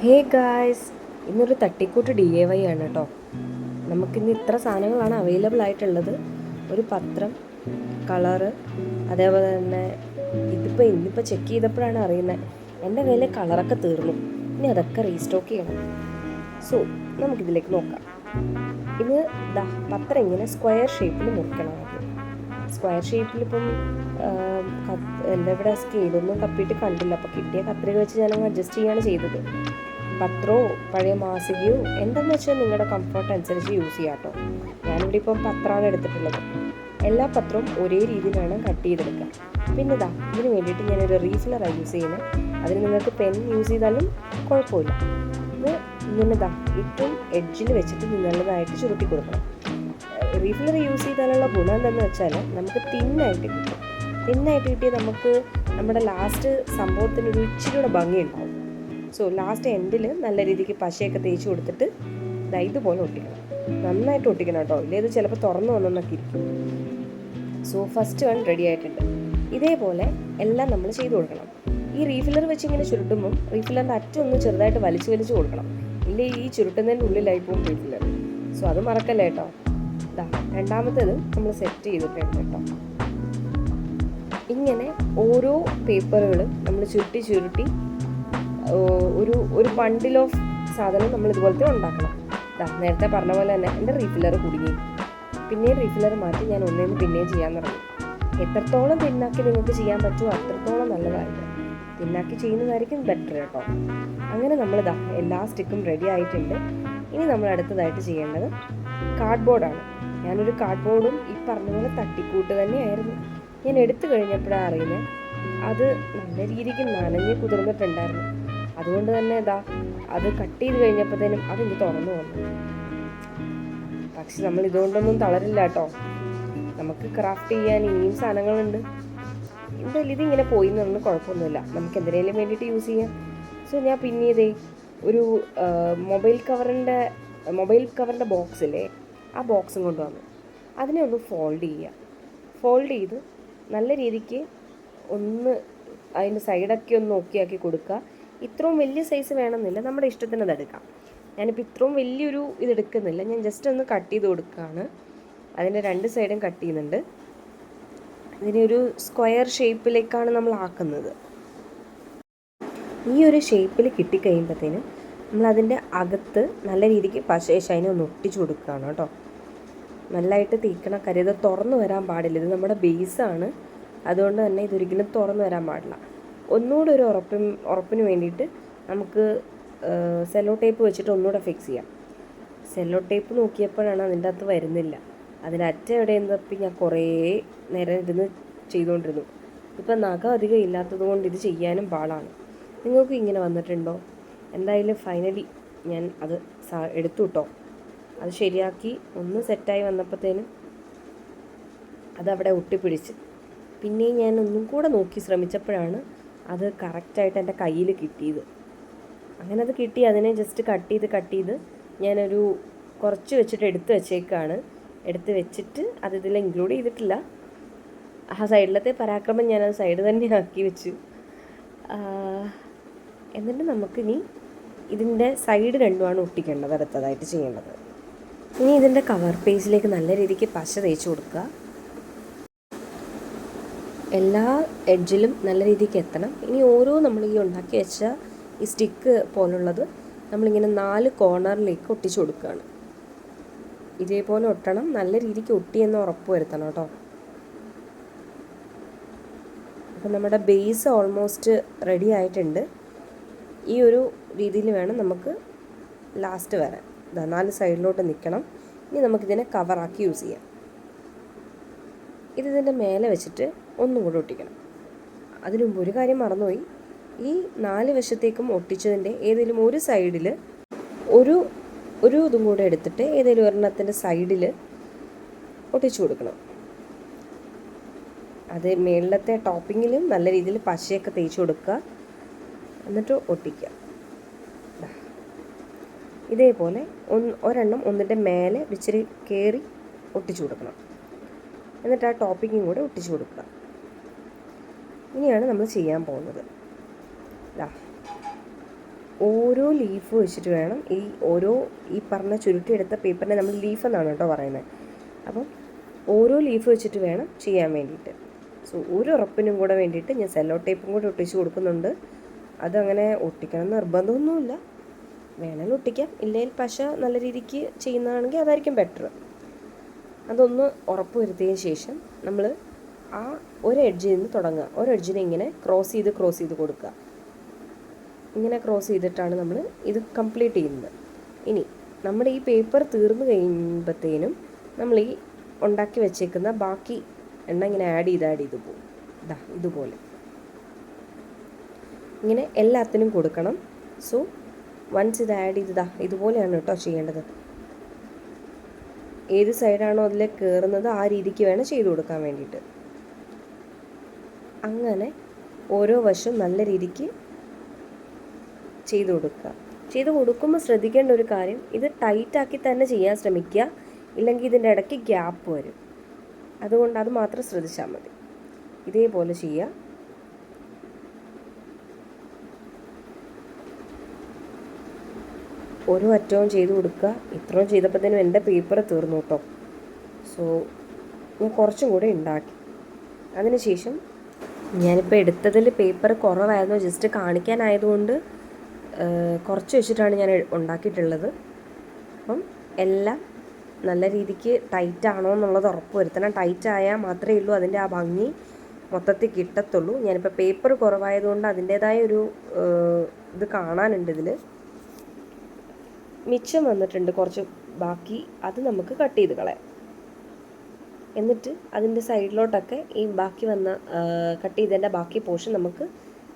Hey guys, ഇന്നൊരു തട്ടിക്കൂട്ട് DIY ആണ് കേട്ടോ. നമുക്കിന്ന് ഇത്ര സാധനങ്ങളാണ് അവൈലബിൾ ആയിട്ടുള്ളത്. ഒരു പത്രം, കളറ്, അതേപോലെ തന്നെ ഇന്നിപ്പോൾ ചെക്ക് ചെയ്തപ്പോഴാണ് അറിയുന്നത് എൻ്റെ കയ്യിലെ കളറൊക്കെ തീർന്നു. ഇനി അതൊക്കെ റീസ്റ്റോക്ക് ചെയ്യണം. സോ നമുക്കിതിലേക്ക് നോക്കാം. ഇത് പത്രം ഇങ്ങനെ സ്ക്വയർ ഷേപ്പിൽ മുറിക്കണം. സ്ക്വയർ ഷേപ്പിലിപ്പം എൻ്റെ ഇവിടെ സ്കെയിലൊന്നും തപ്പിയിട്ട് കണ്ടില്ല. അപ്പോൾ കിട്ടിയ കത്രിക വെച്ച് ഞാനങ്ങ് അഡ്ജസ്റ്റ് ചെയ്യാണ് ചെയ്തത്. പത്രമോ പഴയ മാസികയോ എന്തെന്ന് വെച്ചാൽ നിങ്ങളുടെ കംഫർട്ട് അനുസരിച്ച് യൂസ് ചെയ്യാം കേട്ടോ. ഞാനിവിടെ ഇപ്പം പത്രമാണ് എടുത്തിട്ടുള്ളത്. എല്ലാ പത്രവും ഒരേ രീതിയിൽ വേണം കട്ട് ചെയ്തെടുക്കുക. പിന്നെ ഇതിന് വേണ്ടിയിട്ട് ഞാനൊരു റീഫിലറാണ് യൂസ് ചെയ്യുന്നത്. അതിന് നിങ്ങൾക്ക് പെൻ യൂസ് ചെയ്താലും കുഴപ്പമില്ല. ഇത് ഇങ്ങനെ ഏറ്റവും എഡ്ജിൽ വെച്ചിട്ട് നല്ലതായിട്ട് ചുരുട്ടി കൊടുക്കണം. റീഫിലർ യൂസ് ചെയ്താലുള്ള ഗുണം എന്താണെന്ന് വെച്ചാൽ നമുക്ക് തിന്നായിട്ട് കിട്ടും. തിന്നായിട്ട് കിട്ടിയാൽ നമുക്ക് നമ്മുടെ ലാസ്റ്റ് സംഭവത്തിനൊരു ഇച്ചിരിയുടെ ഭംഗിയുണ്ടാവും. സോ ലാസ്റ്റ് എൻഡിൽ നല്ല രീതിക്ക് പശയൊക്കെ തേച്ച് കൊടുത്തിട്ട് ഇതുപോലെ ഒട്ടിക്കണം. നന്നായിട്ട് ഒട്ടിക്കണം കേട്ടോ, ഇല്ലേ ഇത് ചിലപ്പോൾ തുറന്നു വന്നൊക്കെ ഇരിക്കും. സോ ഫസ്റ്റ് വൺ റെഡി ആയിട്ടുണ്ട്. ഇതേപോലെ എല്ലാം നമ്മൾ ചെയ്ത് കൊടുക്കണം. ഈ റീഫിലർ വെച്ച് ഇങ്ങനെ ചുരുട്ടുമ്പം റീഫിലറിൻ്റെ അറ്റം ഒന്ന് ചെറുതായിട്ട് വലിച്ചു കൊടുക്കണം. ഇല്ലേ ഈ ചുരുട്ടുന്നതിൻ്റെ ഉള്ളിലായി പോകും റീഫിലർ. സോ അത് മറക്കല്ലേ കേട്ടോ. രണ്ടാമത്തേത് നമ്മൾ സെറ്റ് ചെയ്തിട്ടുണ്ട് കേട്ടോ. ഇങ്ങനെ ഓരോ പേപ്പറുകളും നമ്മൾ ചുരുട്ടി ഒരു ബണ്ടിൽ ഓഫ് സാധനം നമ്മൾ ഇതുപോലത്തെ ഉണ്ടാക്കണം. നേരത്തെ പറഞ്ഞ പോലെ തന്നെ എൻ്റെ റീഫിലർ കുടുങ്ങി. പിന്നെയും റീഫിലർ മാറ്റി ഞാൻ ഒന്നേന്ന് പിന്നെയും ചെയ്യാൻ തുടങ്ങി. എത്രത്തോളം തിന്നാക്കി നിങ്ങൾക്ക് ചെയ്യാൻ പറ്റുമോ അത്രത്തോളം നല്ലതായിട്ട് തിന്നാക്കി ചെയ്യുന്നതായിരിക്കും ബെറ്റർ കേട്ടോ. അങ്ങനെ നമ്മൾ എല്ലാ സ്റ്റിക്കും റെഡി ആയിട്ടുണ്ട്. ഇനി നമ്മൾ അടുത്തതായിട്ട് ചെയ്യേണ്ടത് കാർഡ്ബോർഡാണ്. ഞാനൊരു കാർഡ്ബോർഡും ഈ പറഞ്ഞ പോലെ തട്ടിക്കൂട്ട് തന്നെയായിരുന്നു. ഞാൻ എടുത്തു കഴിഞ്ഞപ്പോഴാണ് അറിയുന്നത് അത് നല്ല രീതിക്ക് നനഞ്ഞ് കുതിർന്നിട്ടുണ്ടായിരുന്നു. അതുകൊണ്ട് തന്നെ അത് കട്ട് ചെയ്ത് കഴിഞ്ഞപ്പോഴത്തേനും അതെനിക്ക് തുറന്നു വന്നു. പക്ഷെ നമ്മൾ ഇതുകൊണ്ടൊന്നും തളരില്ല കേട്ടോ. നമുക്ക് ക്രാഫ്റ്റ് ചെയ്യാൻ ഇനിയും സാധനങ്ങളുണ്ട്. എന്തായാലും ഇതിങ്ങനെ പോയി എന്നൊന്നും കുഴപ്പമൊന്നുമില്ല. നമുക്ക് എന്തിനേലും വേണ്ടിയിട്ട് യൂസ് ചെയ്യാം. സോ ഞാൻ പിന്നെ ഒരു മൊബൈൽ കവറിൻ്റെ ബോക്സിലെ ആ ബോക്സും കൊണ്ടുവന്നു. അതിനെ ഒന്ന് ഫോൾഡ് ചെയ്ത് നല്ല രീതിക്ക് ഒന്ന് അതിൻ്റെ സൈഡൊക്കെ ഒന്ന് നോക്കിയാക്കി കൊടുക്കുക. ഇത്രയും വലിയ സൈസ് വേണമെന്നില്ല, നമ്മുടെ ഇഷ്ടത്തിന് അതെടുക്കാം. ഞാനിപ്പോൾ ഇത്രയും വലിയൊരു ഇതെടുക്കുന്നില്ല, ഞാൻ ജസ്റ്റ് ഒന്ന് കട്ട് ചെയ്ത് കൊടുക്കുകയാണ്. അതിൻ്റെ രണ്ട് സൈഡും കട്ട് ചെയ്യുന്നുണ്ട്. ഇതിനെ ഒരു സ്ക്വയർ ഷേപ്പിലേക്കാണ് നമ്മൾ ആക്കുന്നത്. ഈ ഒരു ഷേപ്പിൽ കിട്ടിക്കഴിയുമ്പോഴത്തേനും നമ്മളതിൻ്റെ അകത്ത് നല്ല രീതിക്ക് പശേഷതിനെ ഒന്ന് ഒട്ടിച്ചു കൊടുക്കുകയാണ് കേട്ടോ. നല്ലതായിട്ട് തീക്കണം. കാര്യം ഇത് തുറന്നു വരാൻ പാടില്ല. ഇത് നമ്മുടെ ബേസാണ്. അതുകൊണ്ട് തന്നെ ഇതൊരിക്കലും തുറന്നു വരാൻ പാടില്ല. ഒന്നുകൂടെ ഒരു ഉറപ്പിന് വേണ്ടിയിട്ട് നമുക്ക് സെല്ലോ ടേപ്പ് വെച്ചിട്ട് ഒന്നുകൂടെ ഫിക്സ് ചെയ്യാം. സെല്ലോ ടേപ്പ് നോക്കിയപ്പോഴാണ് അതിൻ്റെ അകത്ത് വരുന്നില്ല. അതിൻ്റെ അറ്റം എവിടെയെന്ന് തപ്പി ഞാൻ കുറേ നേരം ഇരുന്ന് ചെയ്തുകൊണ്ടിരുന്നു. ഇപ്പം നഖം അധികം ഇല്ലാത്തത് കൊണ്ട് ഇത് ചെയ്യാനും പാടാണ്. നിങ്ങൾക്ക് ഇങ്ങനെ വന്നിട്ടുണ്ടോ? എന്തായാലും ഫൈനലി ഞാൻ അത് എടുത്തു കേട്ടോ. അത് ശരിയാക്കി ഒന്ന് സെറ്റായി വന്നപ്പോഴത്തേനും അതവിടെ ഒട്ടിപ്പിടിച്ച്. പിന്നെയും ഞാൻ ഒന്നും കൂടെ നോക്കി ശ്രമിച്ചപ്പോഴാണ് അത് കറക്റ്റായിട്ട് എൻ്റെ കയ്യിൽ കിട്ടിയത്. അങ്ങനെ അത് കിട്ടി. അതിനെ ജസ്റ്റ് കട്ട് ചെയ്ത് ഞാനൊരു കുറച്ച് വെച്ചിട്ട് എടുത്ത് വെച്ചിട്ട് അത് ഇതിൽ ഇൻക്ലൂഡ് ചെയ്തിട്ടില്ല. ആ സൈഡിലത്തെ പരാക്രമം ഞാനത് സൈഡ് തന്നെ ആക്കി വെച്ചു. എന്നിട്ട് നമുക്കിനി ഇതിൻ്റെ സൈഡ് രണ്ടുമാണ് ഒട്ടിക്കേണ്ടത്, അടുത്തതായിട്ട് ചെയ്യേണ്ടത്. ഇനി ഇതിൻ്റെ കവർ പേജിലേക്ക് നല്ല രീതിക്ക് പശ തേച്ച് കൊടുക്കുക. എല്ലാ എഡ്ജിലും നല്ല രീതിക്ക് എത്തണം. ഇനി ഓരോ നമ്മൾ ഈ ഉണ്ടാക്കി വെച്ച ഈ സ്റ്റിക്ക് പോലുള്ളത് നമ്മളിങ്ങനെ 4 കോർണറിലേക്ക് ഒട്ടിച്ചു കൊടുക്കുകയാണ്. ഇതേപോലെ ഒട്ടണം. നല്ല രീതിക്ക് ഒട്ടിയെന്ന് ഉറപ്പ് വരുത്തണം കേട്ടോ. അപ്പം നമ്മുടെ ബേസ് ഓൾമോസ്റ്റ് റെഡി ആയിട്ടുണ്ട്. ഈ ഒരു രീതിയിൽ വേണം നമുക്ക് ലാസ്റ്റ് വരാൻ. 4 സൈഡിലോട്ട് നിൽക്കണം. ഇനി നമുക്കിതിനെ കവറാക്കി യൂസ് ചെയ്യാം. ഇതിൻ്റെ മേലെ വെച്ചിട്ട് ഒന്നും കൂടെ ഒട്ടിക്കണം. അതിനു മുമ്പ് ഒരു കാര്യം മറന്നുപോയി. ഈ 4 വശത്തേക്കും ഒട്ടിച്ചതിൻ്റെ ഏതെങ്കിലും ഒരു സൈഡിൽ ഒരു ഇതും കൂടെ എടുത്തിട്ട് ഏതെങ്കിലും ഒരെണ്ണത്തിൻ്റെ സൈഡിൽ ഒട്ടിച്ചു കൊടുക്കണം. അത് മേളിലത്തെ ടോപ്പിങ്ങിലും നല്ല രീതിയിൽ പശയൊക്കെ തേച്ച് കൊടുക്കുക. എന്നിട്ട് ഒട്ടിക്കുക. ഇതേപോലെ ഒരെണ്ണം ഒന്നിൻ്റെ മേലെ ഇച്ചിരി കയറി ഒട്ടിച്ചു കൊടുക്കണം. എന്നിട്ട് ആ ടോപ്പിങ്ങും കൂടെ ഒട്ടിച്ചു കൊടുക്കുക. ഇനിയാണ് നമ്മൾ ചെയ്യാൻ പോകുന്നത്. ഓരോ ലീഫ് വെച്ചിട്ട് വേണം ഈ പറഞ്ഞ ചുരുട്ടിയെടുത്ത പേപ്പറിനെ നമ്മൾ ലീഫ് എന്നാണ് കേട്ടോ പറയുന്നത്. അപ്പം ഓരോ ലീഫ് വെച്ചിട്ട് വേണം ചെയ്യാൻ വേണ്ടിയിട്ട്. സോ ഒരു ഉറപ്പിനും കൂടെ വേണ്ടിയിട്ട് ഞാൻ സെല്ലോ ടേപ്പും കൂടെ ഒട്ടിച്ച് കൊടുക്കുന്നുണ്ട്. അതങ്ങനെ ഒട്ടിക്കണം നിർബന്ധമൊന്നുമില്ല, വേണമെങ്കിൽ ഒട്ടിക്കാം, ഇല്ലെങ്കിൽ പശ നല്ല രീതിക്ക് ചെയ്യുന്നതാണെങ്കിൽ അതായിരിക്കും ബെറ്റർ. അതൊന്ന് ഉറപ്പ് വരുത്തിയതിന് ശേഷം നമ്മൾ ആ ഒരു എഡ്ജിൽ നിന്ന് തുടങ്ങുക. ഒരു എഡ്ജിനെ ഇങ്ങനെ ക്രോസ് ചെയ്ത് കൊടുക്കുക. ഇങ്ങനെ ക്രോസ് ചെയ്തിട്ടാണ് നമ്മൾ ഇത് കംപ്ലീറ്റ് ചെയ്യുന്നത്. ഇനി നമ്മുടെ ഈ പേപ്പർ തീർന്നു കഴിയുമ്പോഴത്തേനും നമ്മൾ ഈ ഉണ്ടാക്കി വെച്ചേക്കുന്ന ബാക്കി എണ്ണ ഇങ്ങനെ ആഡ് ചെയ്ത് പോകും. ഇതുപോലെ ഇങ്ങനെ എല്ലാത്തിനും കൊടുക്കണം. സോ വൺസ് ഇത് ആഡ് ചെയ്ത് ഇതുപോലെയാണ് കേട്ടോ ചെയ്യേണ്ടത്. ഏത് സൈഡാണോ അതിൽ കയറുന്നത് ആ രീതിക്ക് വേണം ചെയ്ത് കൊടുക്കാൻ വേണ്ടിയിട്ട്. അങ്ങനെ ഓരോ വശം നല്ല രീതിക്ക് ചെയ്ത് കൊടുക്കുക. ചെയ്ത് കൊടുക്കുമ്പോൾ ശ്രദ്ധിക്കേണ്ട ഒരു കാര്യം, ഇത് ടൈറ്റാക്കി തന്നെ ചെയ്യാൻ ശ്രമിക്കുക, ഇല്ലെങ്കിൽ ഇതിൻ്റെ ഇടയ്ക്ക് ഗ്യാപ്പ് വരും. അതുകൊണ്ട് അത് മാത്രം ശ്രദ്ധിച്ചാൽ മതി. ഇതേപോലെ ചെയ്യുക. ഓരോ അറ്റവും ചെയ്ത് കൊടുക്കുക. ഇത്രയും ചെയ്തപ്പോഴത്തേനും എൻ്റെ പേപ്പർ തീർന്നു കേട്ടോ. സോ ഞാൻ കുറച്ചും കൂടെ ഉണ്ടാക്കി. അതിനുശേഷം ഞാനിപ്പോൾ എടുത്തതിൽ പേപ്പർ കുറവായിരുന്നു, ജസ്റ്റ് കാണിക്കാനായതുകൊണ്ട് കുറച്ച് വെച്ചിട്ടാണ് ഞാൻ ഉണ്ടാക്കിയിട്ടുള്ളത്. അപ്പം എല്ലാം നല്ല രീതിക്ക് ടൈറ്റാണോ എന്നുള്ളത് ഉറപ്പ് വരുത്തണം. ടൈറ്റായാൽ മാത്രമേ ഉള്ളൂ അതിൻ്റെ ആ ഭംഗി മൊത്തത്തിൽ കിട്ടത്തുള്ളൂ. ഞാനിപ്പോൾ പേപ്പർ കുറവായതുകൊണ്ട് അതിൻ്റേതായ ഒരു ഇത് കാണാനുണ്ട് ഇതിൽ. മിച്ചം വന്നിട്ടുണ്ട് കുറച്ച് ബാക്കി, അത് നമുക്ക് കട്ട് ചെയ്ത് കളയാം. എന്നിട്ട് അതിൻ്റെ സൈഡിലോട്ടൊക്കെ ഈ ബാക്കി വന്ന കട്ട് ചെയ്തതിൻ്റെ ബാക്കി പോർഷൻ നമുക്ക്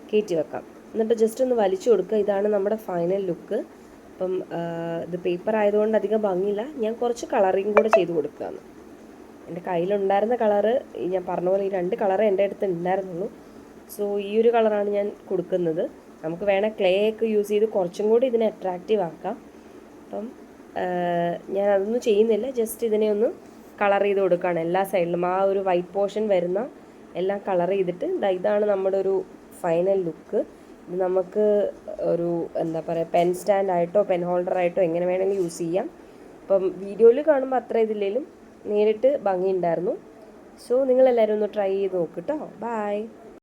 കയറ്റി വെക്കാം. എന്നിട്ട് ജസ്റ്റ് ഒന്ന് വലിച്ചു കൊടുക്കുക. ഇതാണ് നമ്മുടെ ഫൈനൽ ലുക്ക്. അപ്പം ഇത് പേപ്പർ ആയതുകൊണ്ട് അധികം ഭംഗിയില്ല, ഞാൻ കുറച്ച് കളറിങ് കൂടെ ചെയ്ത് കൊടുക്കുകയാണ്. എൻ്റെ കയ്യിലുണ്ടായിരുന്ന കളറ് ഞാൻ പറഞ്ഞ പോലെ ഈ 2 കളറ് എൻ്റെ അടുത്ത് ഉണ്ടായിരുന്നുള്ളൂ. സോ ഈ ഒരു കളറാണ് ഞാൻ കൊടുക്കുന്നത്. നമുക്ക് വേണേൽ ക്ലേ ഒക്കെ യൂസ് ചെയ്ത് കുറച്ചും കൂടി ഇതിനെ അട്രാക്റ്റീവ് ആക്കാം. അപ്പം ഞാൻ അതൊന്നും ചെയ്യുന്നില്ല, ജസ്റ്റ് ഇതിനെ ഒന്ന് കളർ ചെയ്ത് കൊടുക്കുകയാണ് എല്ലാ സൈഡിലും. ആ ഒരു വൈറ്റ് പോർഷൻ വരുന്ന എല്ലാം കളർ ചെയ്തിട്ട് ഇതാണ് നമ്മുടെ ഒരു ഫൈനൽ ലുക്ക്. ഇത് നമുക്ക് ഒരു എന്താ പറയുക, പെൻ സ്റ്റാൻഡ് ആയിട്ടോ പെൻ ഹോൾഡർ ആയിട്ടോ എങ്ങനെ വേണമെങ്കിലും യൂസ് ചെയ്യാം. അപ്പം വീഡിയോയിൽ കാണുമ്പോൾ അത്ര ഇതില്ലെങ്കിലും നേരിട്ട് ഭംഗിയുണ്ടായിരുന്നു. സോ നിങ്ങളെല്ലാവരും ഒന്ന് ട്രൈ ചെയ്ത് നോക്ക് കേട്ടോ. ബൈ.